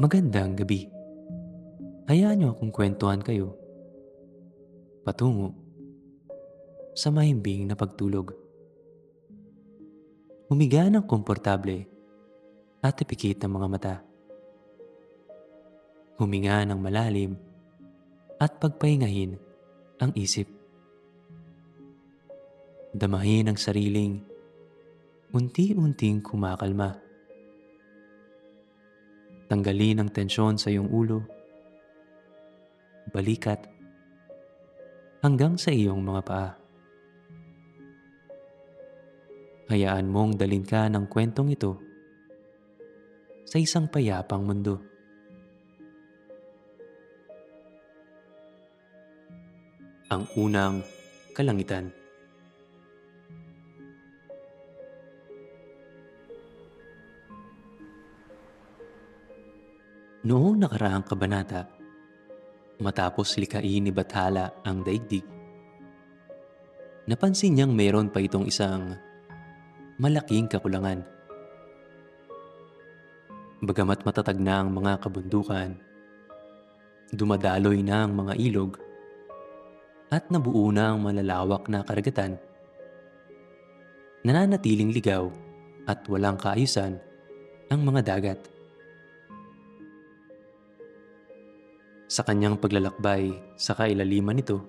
Magandang gabi. Hayaan niyo akong kwentuhan kayo patungo sa mahimbing na pagtulog. Humiga ng komportable at ipikit ang mga mata. Huminga ng malalim at pagpahingahin ang isip. Damahin ang sariling unti-unting kumakalma. Tanggalin ang tensyon sa iyong ulo, balikat, hanggang sa iyong mga paa. Hayaan mong dalhin ka ng kwentong ito sa isang payapang mundo. Ang unang kalangitan. Noong nakaraang kabanata, matapos likain ni Bathala ang daigdig, napansin niyang mayroon pa itong isang malaking kakulangan. Bagamat matatag na ang mga kabundukan, dumadaloy na ang mga ilog, at nabuo na ang malalawak na karagatan, nananatiling ligaw at walang kaayusan ang mga dagat. Sa kanyang paglalakbay sa kailaliman nito,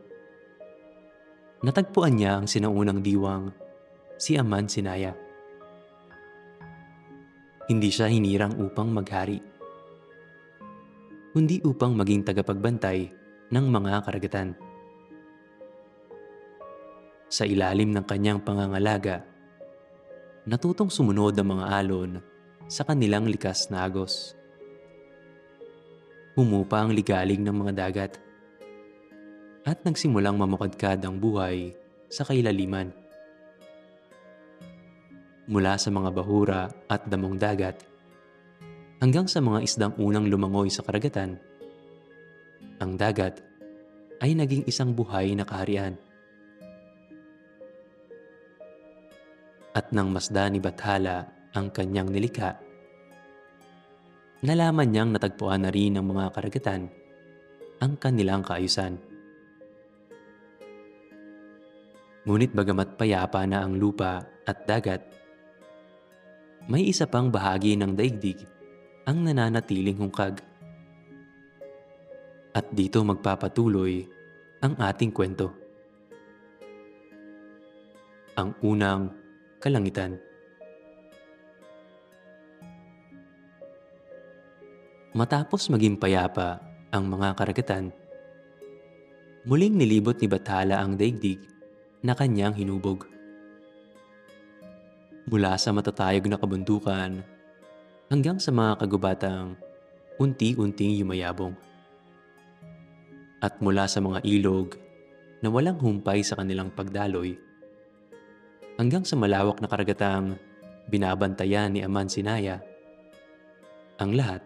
natagpuan niya ang sinaunang diwang, si Aman Sinaya. Hindi siya hinirang upang maghari, kundi upang maging tagapagbantay ng mga karagatan. Sa ilalim ng kanyang pangangalaga, natutong sumunod ang mga alon sa kanilang likas na agos. Humupa ang ligalig ng mga dagat at nagsimulang mamukadkad ang buhay sa kailaliman. Mula sa mga bahura at damong dagat hanggang sa mga isdang unang lumangoy sa karagatan, ang dagat ay naging isang buhay na kaharian. At nang masdan ni Bathala ang kanyang nilikha, nalaman niyang natagpuan na rin ng mga karagatan ang kanilang kaayusan. Ngunit bagamat payapa na ang lupa at dagat, may isa pang bahagi ng daigdig ang nananatiling hungkag. At dito magpapatuloy ang ating kwento. Ang unang kalangitan. Matapos maging payapa ang mga karagatan, muling nilibot ni Bathala ang daigdig na kanyang hinubog. Mula sa matatayog na kabundukan hanggang sa mga kagubatang unti-unting yumayabong. At mula sa mga ilog na walang humpay sa kanilang pagdaloy, hanggang sa malawak na karagatang binabantayan ni Aman Sinaya, ang lahat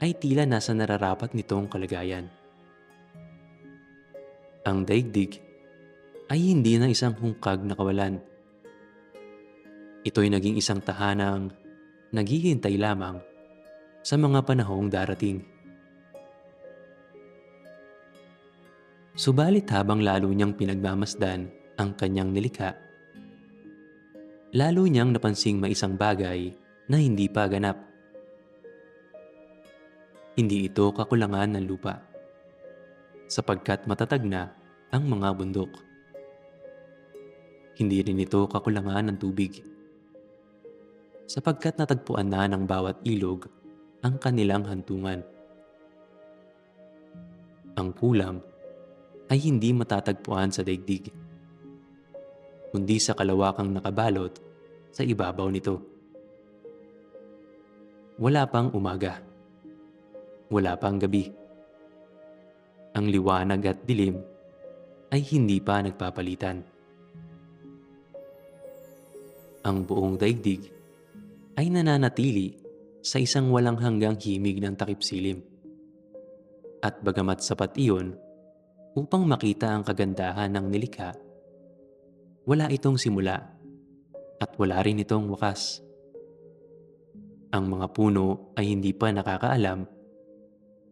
ay tila nasa nararapat nitong kalagayan. Ang daigdig ay hindi na isang hungkag na kawalan. Ito'y naging isang tahanang naghihintay lamang sa mga panahong darating. Subalit habang lalo niyang pinagmamasdan ang kanyang nilikha, lalo niyang napansing may isang bagay na hindi pa ganap. Hindi ito kakulangan ng lupa, sapagkat matatag na ang mga bundok. Hindi rin ito kakulangan ng tubig, sapagkat natagpuan na ng bawat ilog ang kanilang hantungan. Ang kulang ay hindi matatagpuan sa daigdig, kundi sa kalawakang nakabalot sa ibabaw nito. Wala pang umaga. Wala pang gabi. Ang liwanag at dilim ay hindi pa nagpapalitan. Ang buong daigdig ay nananatili sa isang walang hanggang himig ng takip-silim. At bagamat sapat iyon upang makita ang kagandahan ng nilikha, wala itong simula at wala rin itong wakas. Ang mga puno ay hindi pa nakakaalam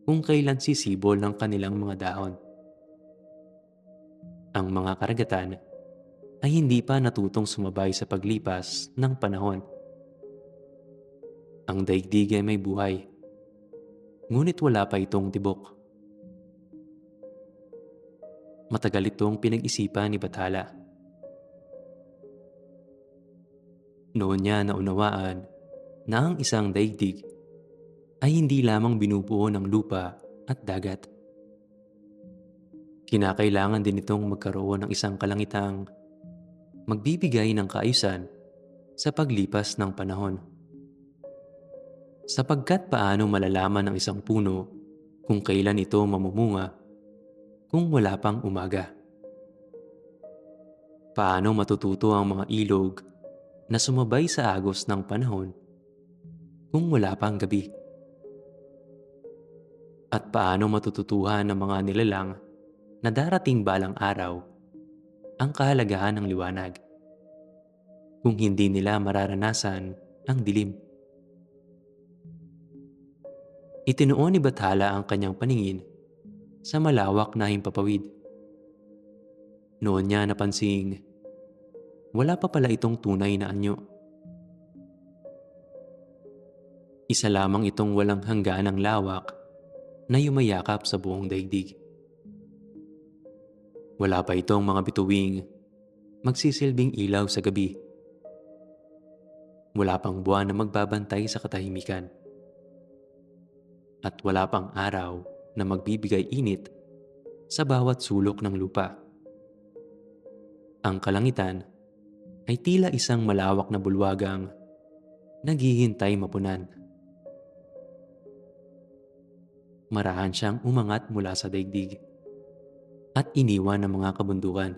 kung kailan sisibol ng kanilang mga dahon. Ang mga karagatan ay hindi pa natutong sumabay sa paglipas ng panahon. Ang daigdig ay may buhay, ngunit wala pa itong tibok. Matagal itong pinag-isipan ni Bathala. Noon niya naunawaan na ang isang daigdig ay hindi lamang binubuo ng lupa at dagat. Kinakailangan din itong magkaroon ng isang kalangitang magbibigay ng kaayusan sa paglipas ng panahon. Sapagkat paano malalaman ng isang puno kung kailan ito mamumunga kung wala pang umaga? Paano matututo ang mga ilog na sumabay sa agos ng panahon kung wala pang gabi? At paano matututuhan ng mga nilalang na darating balang araw ang kahalagahan ng liwanag kung hindi nila mararanasan ang dilim? Itinuon ni Bathala ang kanyang paningin sa malawak na himpapawid. Noon niya napansing wala pa pala itong tunay na anyo. Isa lamang itong walang hangganang lawak na yumayakap sa buong daigdig. Wala pa itong mga bituing magsisilbing ilaw sa gabi. Wala pang buwan na magbabantay sa katahimikan. At wala pang araw na magbibigay init sa bawat sulok ng lupa. Ang kalangitan ay tila isang malawak na bulwagang naghihintay mapunan. Marahan siyang umangat mula sa daigdig at iniwan ng mga kabundukan,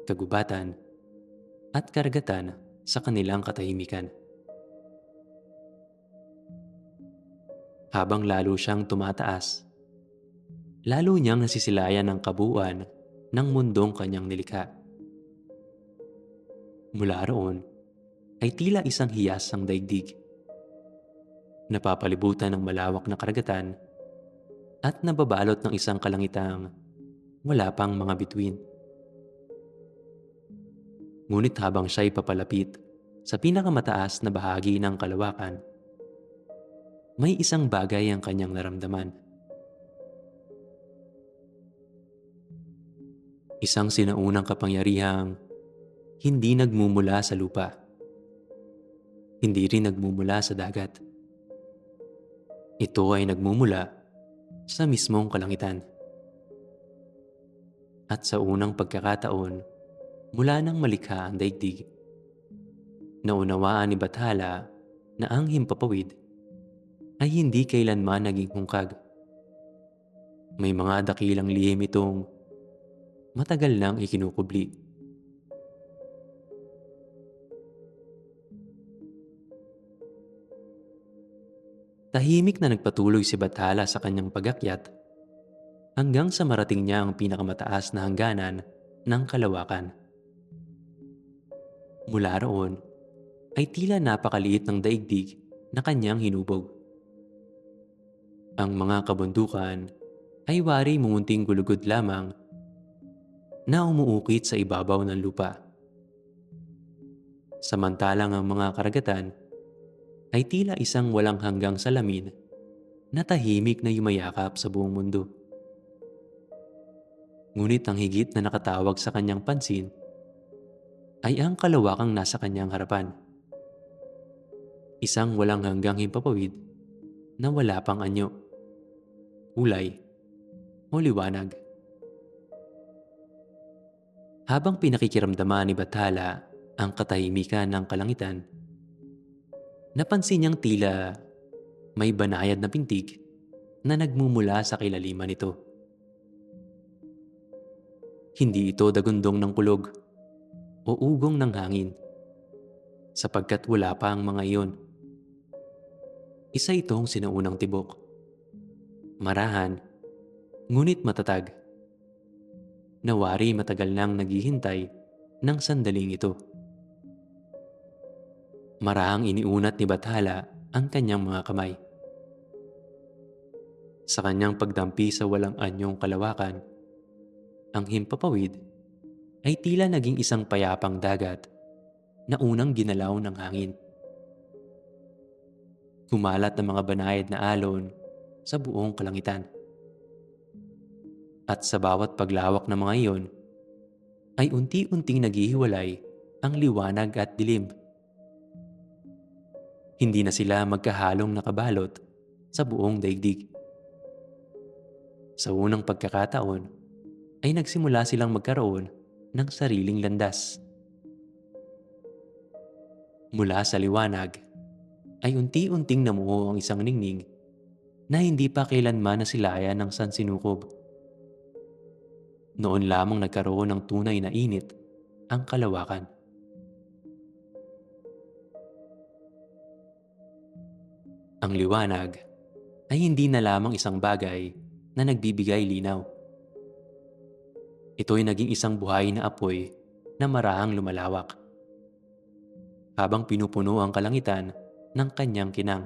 kagubatan at karagatan sa kanilang katahimikan. Habang lalo siyang tumataas, lalo niyang nasisilayan ang kabuuan ng mundong kanyang nilikha. Mula roon ay tila isang hiyas ang daigdig, napapalibutan ng malawak na karagatan at nababalot ng isang kalangitang wala pang mga bituin. Ngunit habang siya'y papalapit sa pinakamataas na bahagi ng kalawakan, may isang bagay ang kanyang naramdaman. Isang sinaunang kapangyarihang hindi nagmumula sa lupa, hindi rin nagmumula sa dagat. Ito ay nagmumula sa mismong kalangitan. At sa unang pagkakataon, mula nang malikha ang daigdig, naunawaan ni Bathala na ang himpapawid ay hindi kailanman naging hungkag. May mga dakilang lihim itong matagal nang ikinukubli. Tahimik na nagpatuloy si Bathala sa kanyang pag-akyat hanggang sa marating niya ang pinakamataas na hangganan ng kalawakan. Mula roon ay tila napakaliit ng daigdig na kanyang hinubog. Ang mga kabundukan ay wari mumunting gulugod lamang na umuukit sa ibabaw ng lupa. Samantalang ang mga karagatan ay tila isang walang hanggang salamin na tahimik na yumayakap sa buong mundo. Ngunit ang higit na nakatawag sa kanyang pansin ay ang kalawakang nasa kanyang harapan. Isang walang hanggang himpapawid na wala pang anyo, kulay o liwanag. Habang pinakikiramdaman ni Bathala ang katahimikan ng kalangitan, napansin niyang tila may banayad na pintig na nagmumula sa kilaliman nito. Hindi ito dagundong ng kulog o ugong ng hangin, sapagkat wala pa ang mga iyon. Isa itong sinaunang tibok. Marahan, ngunit matatag. Nawari matagal nang naghihintay ng sandaling ito. Marahang iniunat ni Bathala ang kanyang mga kamay. Sa kanyang pagdampi sa walang anyong kalawakan, ang himpapawid ay tila naging isang payapang dagat na unang ginalaw ng hangin. Kumalat ng mga banayad na alon sa buong kalangitan. At sa bawat paglawak ng mga iyon, ay unti-unting naghihiwalay ang liwanag at dilim. Hindi na sila magkahalong nakabalot sa buong daigdig. Sa unang pagkakataon, ay nagsimula silang magkaroon ng sariling landas. Mula sa liwanag, ay unti-unting namuo ang isang ningning na hindi pa kailanman nasilayan ng sansinukob. Noon lamang nagkaroon ng tunay na init ang kalawakan. Ang liwanag ay hindi na lamang isang bagay na nagbibigay linaw. Ito'y naging isang buhay na apoy na marahang lumalawak habang pinupuno ang kalangitan ng kanyang kinang.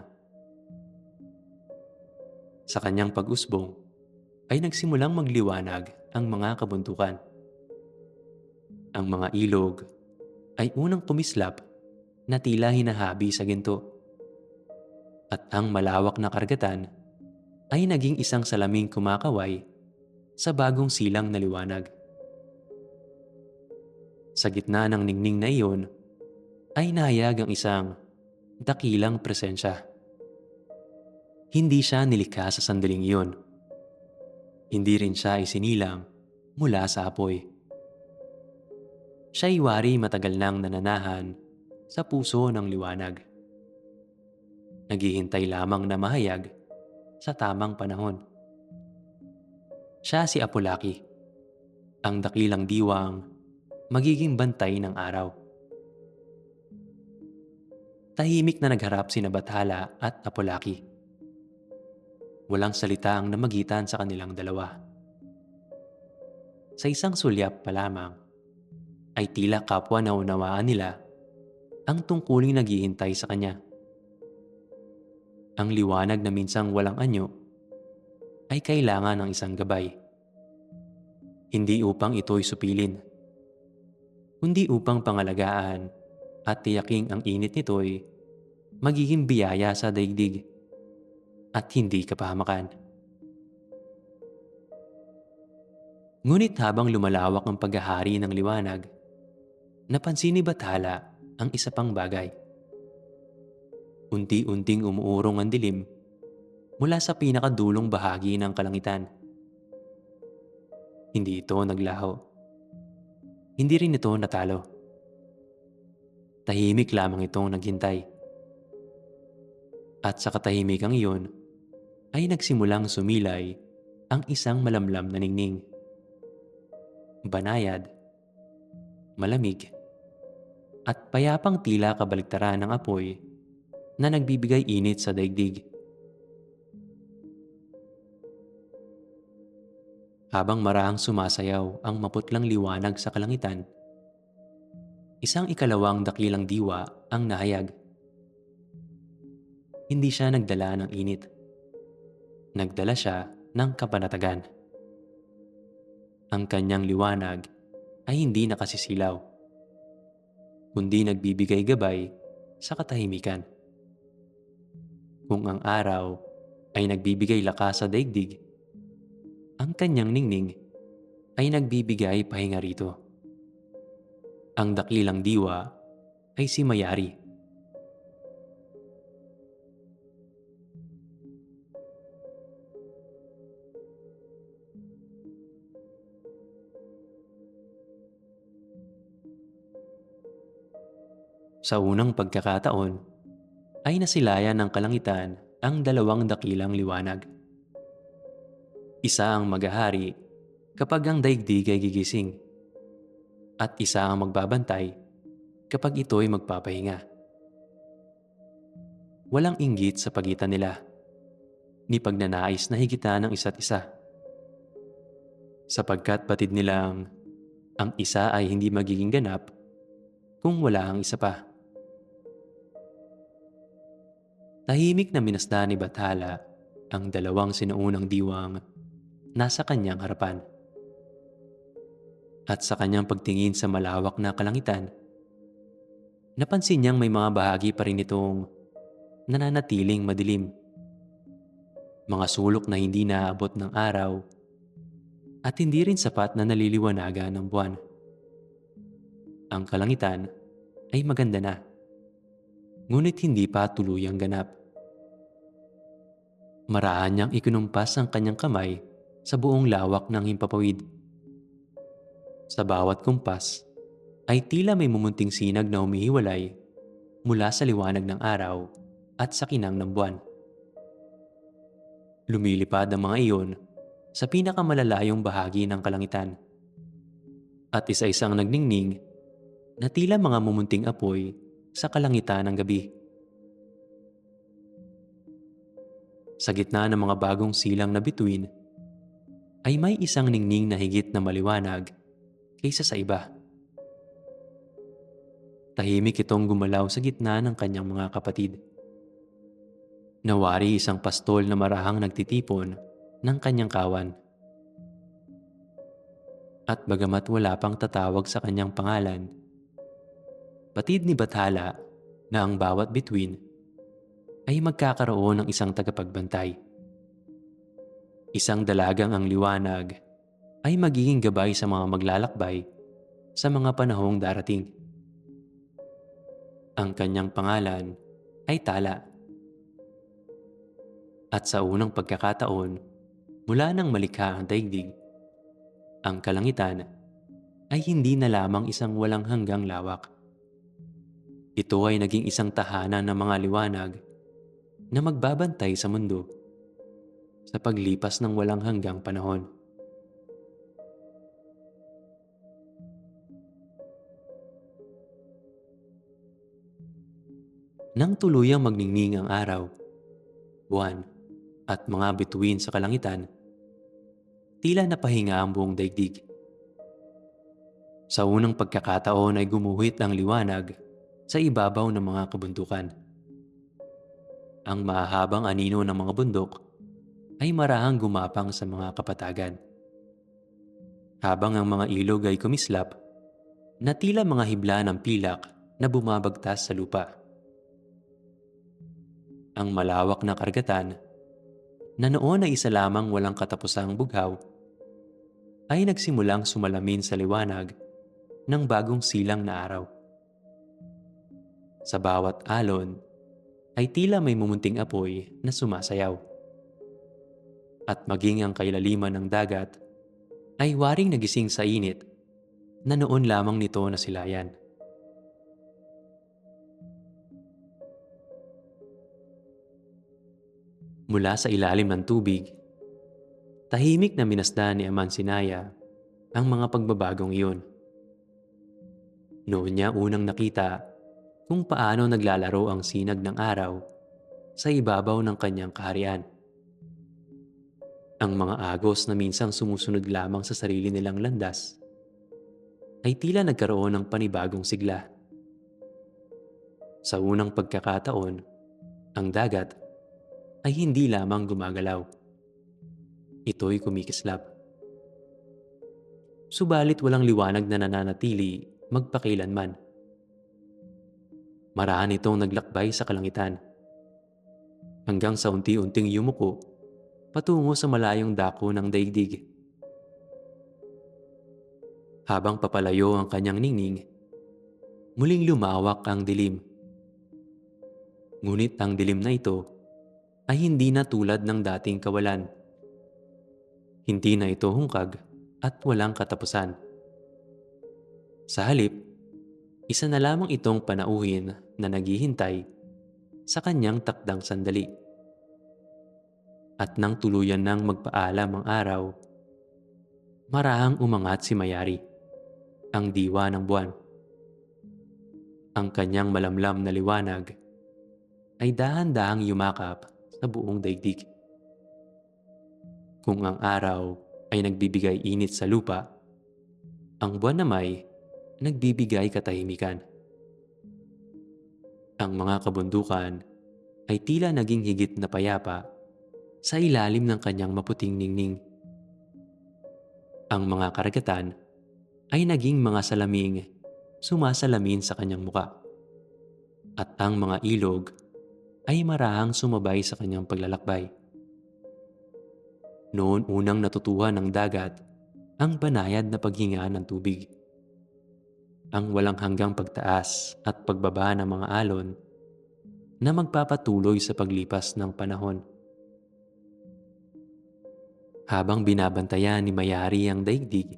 Sa kanyang pag-usbong ay nagsimulang magliwanag ang mga kabuntukan. Ang mga ilog ay unang kumislap na tila hinahabi sa ginto. At ang malawak na karagatan ay naging isang salaming kumakaway sa bagong silang na liwanag. Sa gitna ng ningning na iyon ay nahayag ang isang dakilang presensya. Hindi siya nilikha sa sandaling iyon. Hindi rin siya isinilang mula sa apoy. Siya'y wari matagal nang nananahan sa puso ng liwanag. Naghihintay lamang na mahayag sa tamang panahon. Siya si Apolaki, ang dakilang diwang magiging bantay ng araw. Tahimik na nagharap sina Bathala at Apolaki. Walang salita ang namagitan sa kanilang dalawa. Sa isang sulyap pa lamang, ay tila kapwa naunawaan nila ang tungkuling naghihintay sa kanya. Ang liwanag na minsang walang anyo ay kailangan ng isang gabay. Hindi upang ito'y supilin, kundi upang pangalagaan at tiyaking ang init nito'y magiging biyaya sa daigdig at hindi kapahamakan. Ngunit habang lumalawak ang paghahari ng liwanag, napansin ni Bathala ang isa pang bagay. Unti-unting umuurong ang dilim mula sa pinakadulong bahagi ng kalangitan. Hindi ito naglaho. Hindi rin ito natalo. Tahimik lamang itong naghintay. At sa katahimikang iyon ay nagsimulang sumilay ang isang malamlam na ningning. Banayad, malamig, at payapang tila kabaligtaran ng apoy na nagbibigay init sa daigdig. Habang marahang sumasayaw ang maputlang liwanag sa kalangitan, isang ikalawang dakilang diwa ang nahayag. Hindi siya nagdala ng init. Nagdala siya ng kapanatagan. Ang kanyang liwanag ay hindi nakasisilaw, kundi nagbibigay gabay sa katahimikan. Kung ang araw ay nagbibigay lakas sa daigdig, ang kanyang ningning ay nagbibigay pahinga rito. Ang dakilang diwa ay si Mayari. Sa unang pagkakataon, ay nasilayan ng kalangitan ang dalawang dakilang liwanag. Isa ang maghahari kapag ang daigdig ay gigising, at isa ang magbabantay kapag ito'y magpapahinga. Walang inggit sa pagitan nila, ni pagnanais na higitan ng isa't isa. Sapagkat batid nilang ang isa ay hindi magiging ganap kung wala ang isa pa. Tahimik na minasdan ni Bathala ang dalawang sinuunang diwang nasa kanyang harapan. At sa kanyang pagtingin sa malawak na kalangitan, napansin niyang may mga bahagi pa rin itong nananatiling madilim. Mga sulok na hindi naaabot ng araw at hindi rin sapat na naliliwanagan ng buwan. Ang kalangitan ay maganda na, ngunit hindi pa tuluyang ganap. Maraan niyang ikinumpas ang kanyang kamay sa buong lawak ng himpapawid. Sa bawat kumpas ay tila may mumunting sinag na humihiwalay mula sa liwanag ng araw at sa kinang ng buwan. Lumilipad ang mga iyon sa pinakamalalayong bahagi ng kalangitan. At isa-isang nagningning na tila mga mumunting apoy sa kalangitan ng gabi. Sa gitna ng mga bagong silang na bituin, ay may isang ningning na higit na maliwanag kaysa sa iba. Tahimik itong gumalaw sa gitna ng kanyang mga kapatid. Nawari isang pastol na marahang nagtitipon ng kanyang kawan. At bagamat wala pang tatawag sa kanyang pangalan, batid ni Bathala na ang bawat bituin ay magkakaroon ng isang tagapagbantay. Isang dalagang ang liwanag ay magiging gabay sa mga maglalakbay sa mga panahong darating. Ang kanyang pangalan ay Tala. At sa unang pagkakataon, mula nang malikha ang daigdig, ang kalangitan ay hindi na lamang isang walang hanggang lawak. Ito ay naging isang tahanan ng mga liwanag na magbabantay sa mundo sa paglipas ng walang hanggang panahon. Nang tuluyang magningning ang araw, buwan, at mga bituin sa kalangitan, tila napahinga ang buong daigdig. Sa unang pagkakataon ay gumuhit ang liwanag sa ibabaw ng mga kabundukan. Ang mahahabang anino ng mga bundok ay marahang gumapang sa mga kapatagan. Habang ang mga ilog ay kumislap na tila mga hibla ng pilak na bumabagtas sa lupa. Ang malawak na karagatan na noon ay isa lamang walang katapusang bughaw ay nagsimulang sumalamin sa liwanag ng bagong silang na araw. Sa bawat alon ay tila may mumunting apoy na sumasayaw. At maging ang kailaliman ng dagat ay waring nagising sa init na noon lamang nito nasilayan. Mula sa ilalim ng tubig, tahimik na minasdan ni Amansinaya ang mga pagbabagong iyon. Noon niya unang nakita kung paano naglalaro ang sinag ng araw sa ibabaw ng kanyang kaharian. Ang mga agos na minsang sumusunod lamang sa sarili nilang landas ay tila nagkaroon ng panibagong sigla. Sa unang pagkakataon, ang dagat ay hindi lamang gumagalaw. Ito'y kumikislap. Subalit walang liwanag na nananatili magpakailanman. Maraan itong naglakbay sa kalangitan hanggang sa unti-unting yumuko patungo sa malayong dako ng daigdig. Habang papalayo ang kanyang ningning, muling lumawak ang dilim. Ngunit ang dilim na ito ay hindi na tulad ng dating kawalan. Hindi na ito hungkag at walang katapusan. Sa halip, isa na lamang itong panauhin na naghihintay sa kanyang takdang sandali. At nang tuluyan nang magpaalam ang araw, marahang umangat si Mayari, ang diwa ng buwan. Ang kanyang malamlam na liwanag ay dahan-dahang yumakap sa buong daigdig. Kung ang araw ay nagbibigay init sa lupa, ang buwan naman nagbibigay katahimikan. Ang mga kabundukan ay tila naging higit na payapa sa ilalim ng kanyang maputing ningning. Ang mga karagatan ay naging mga salaming sumasalamin sa kanyang muka, at ang mga ilog ay marahang sumabay sa kanyang paglalakbay. Noon unang natutuhan ng dagat ang banayad na paghinga ng tubig. Ang walang hanggang pagtaas at pagbaba ng mga alon na magpapatuloy sa paglipas ng panahon. Habang binabantayan ni Mayari ang daigdig,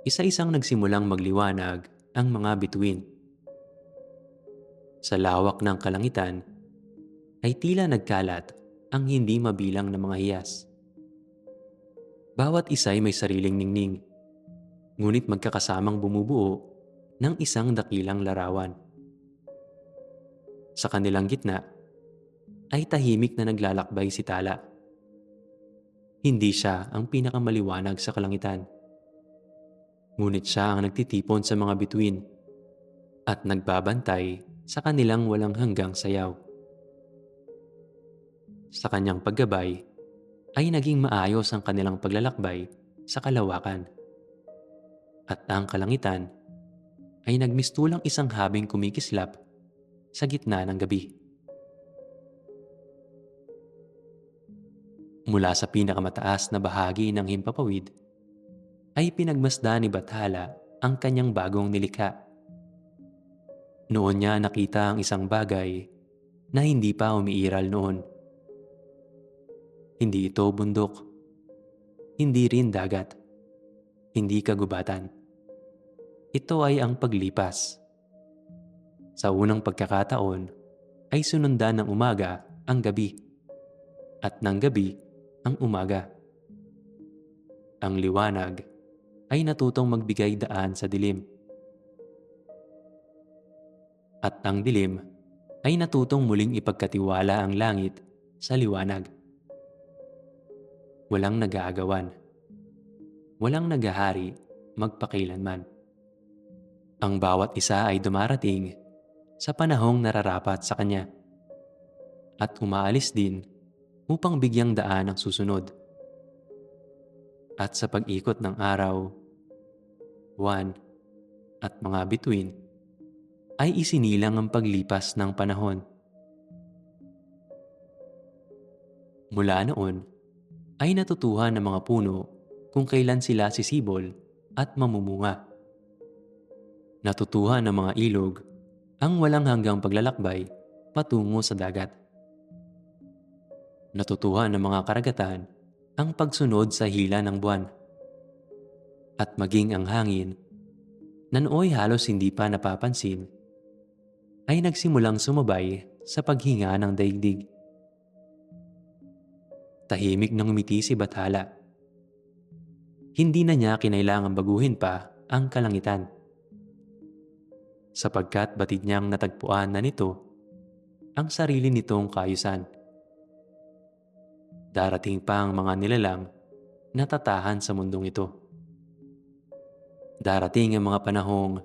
isa-isang nagsimulang magliwanag ang mga bituin. Sa lawak ng kalangitan ay tila nagkalat ang hindi mabilang na mga hiyas. Bawat isa ay may sariling ningning, ngunit magkakasamang bumubuo ng isang dakilang larawan. Sa kanilang gitna ay tahimik na naglalakbay si Tala. Hindi siya ang pinakamaliwanag sa kalangitan, ngunit siya ang nagtitipon sa mga bituin at nagbabantay sa kanilang walang hanggang sayaw. Sa kanyang paggabay ay naging maayos ang kanilang paglalakbay sa kalawakan, at ang kalangitan ay nagmistulang isang habing kumikislap sa gitna ng gabi. Mula sa pinakamataas na bahagi ng himpapawid ay pinagmasdan ni Bathala ang kanyang bagong nilikha. Noon niya nakita ang isang bagay na hindi pa umiiral noon. Hindi ito bundok, hindi rin dagat, hindi kagubatan. Ito ay ang paglipas. Sa unang pagkakataon ay sunundan ng umaga ang gabi, at ng gabi ang umaga. Ang liwanag ay natutong magbigay daan sa dilim, at ang dilim ay natutong muling ipagkatiwala ang langit sa liwanag. Walang nag-aagawan, walang naghahari magpakailanman. Ang bawat isa ay dumarating sa panahong nararapat sa kanya, at umaalis din upang bigyang daan ang susunod. At sa pag-ikot ng araw, buwan, at mga bituin, ay isinilang ang paglipas ng panahon. Mula noon, ay natutuhan ng mga puno kung kailan sila sisibol at mamumunga. Natutuhan ng mga ilog ang walang hanggang paglalakbay patungo sa dagat. Natutuhan ng mga karagatan ang pagsunod sa hila ng buwan. At maging ang hangin, na nooy halos hindi pa napapansin, ay nagsimulang sumabay sa paghinga ng daigdig. Tahimik nang umiti si Bathala. Hindi na niya kinailangang baguhin pa ang kalangitan, sapagkat batid niyang natagpuan na nito ang sarili nitong kaayusan. Darating pa ang mga nilalang na tatahan sa mundong ito. Darating ang mga panahong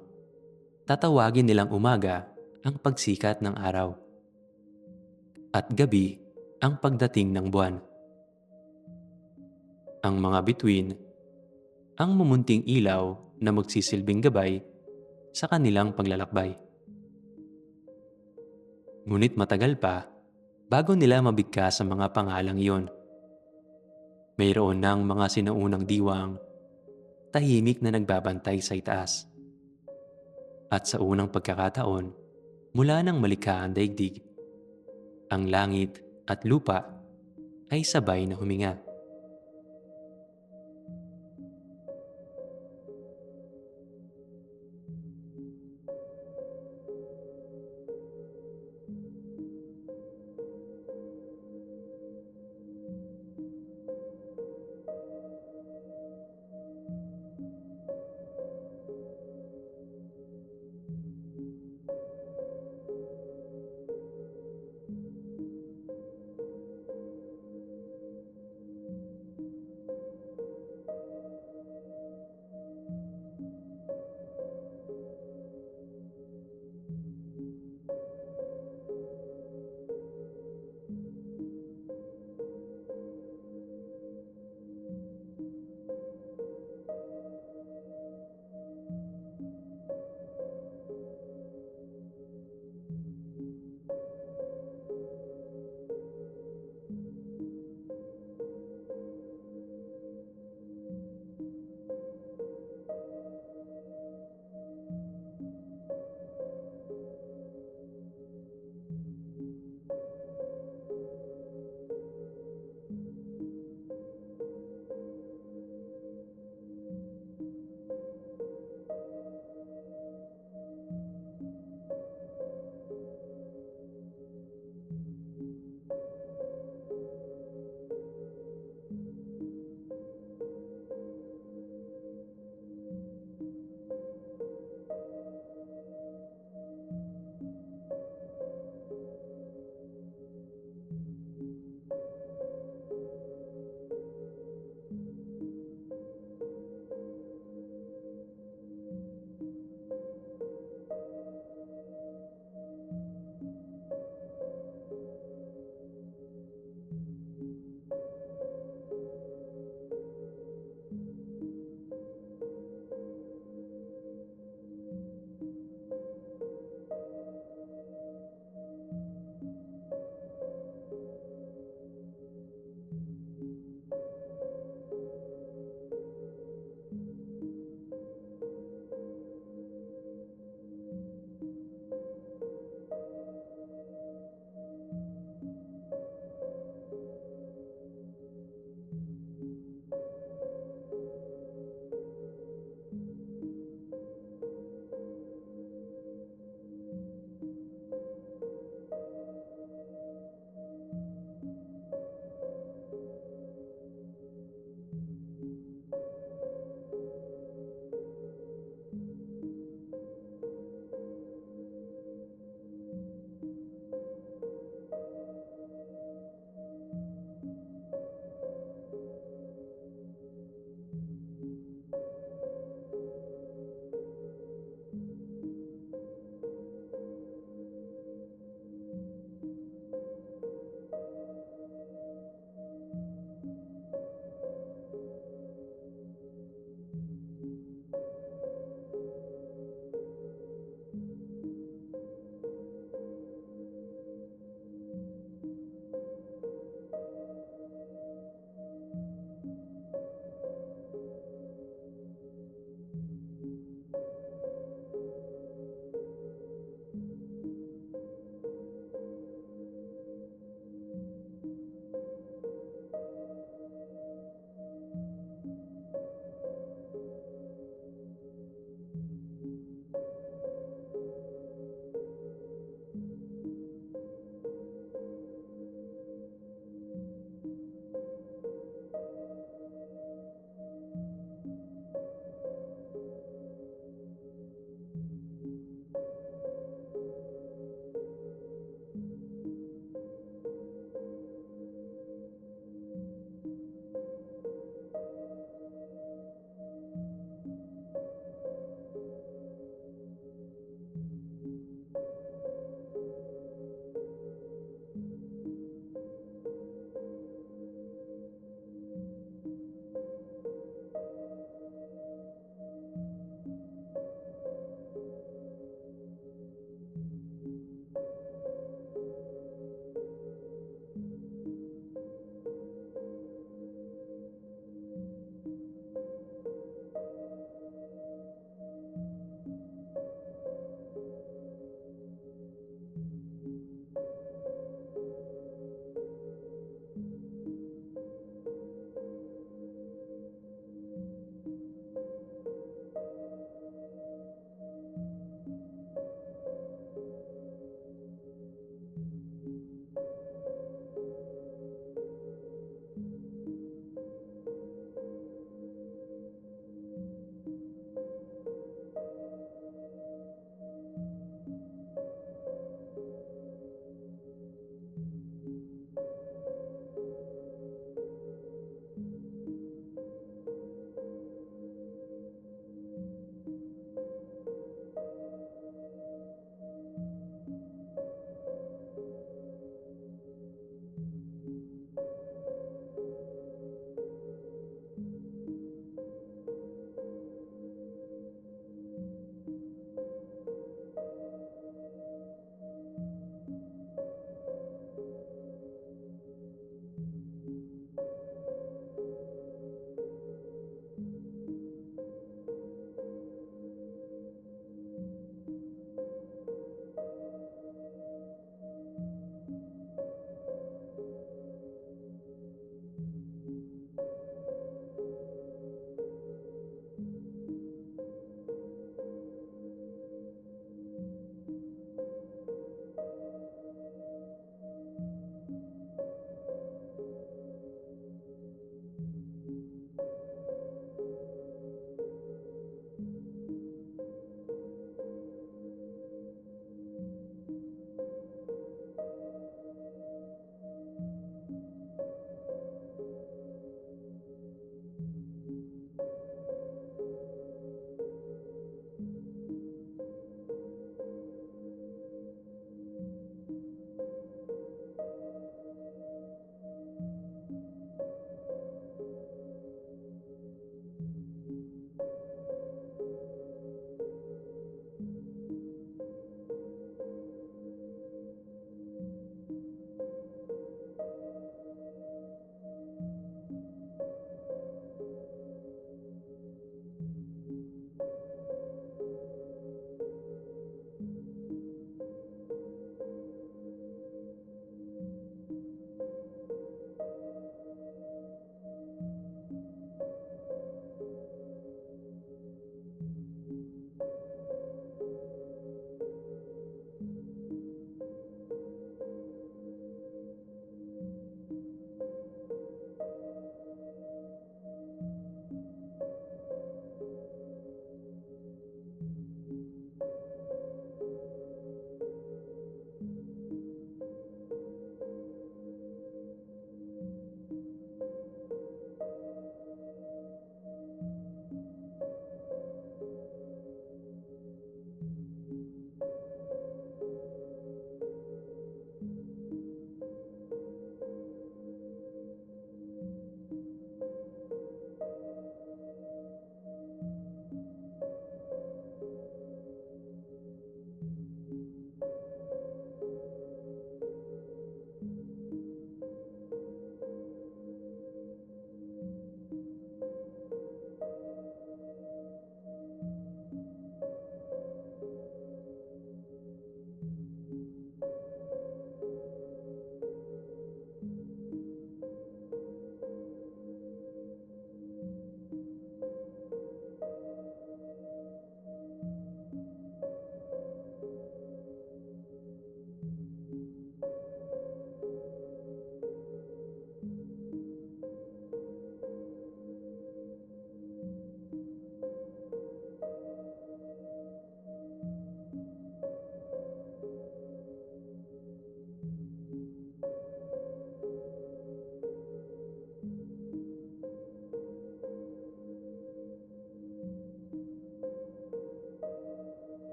tatawagin nilang umaga ang pagsikat ng araw, at gabi ang pagdating ng buwan. Ang mga bituin ang mumunting ilaw na magsisilbing gabay sa kanilang paglalakbay. Ngunit matagal pa bago nila mabigkas sa mga pangalang iyon. Mayroon ng mga sinaunang diwang tahimik na nagbabantay sa itaas. At sa unang pagkakataon, mula nang malikha ang daigdig, ang langit at lupa ay sabay na huminga.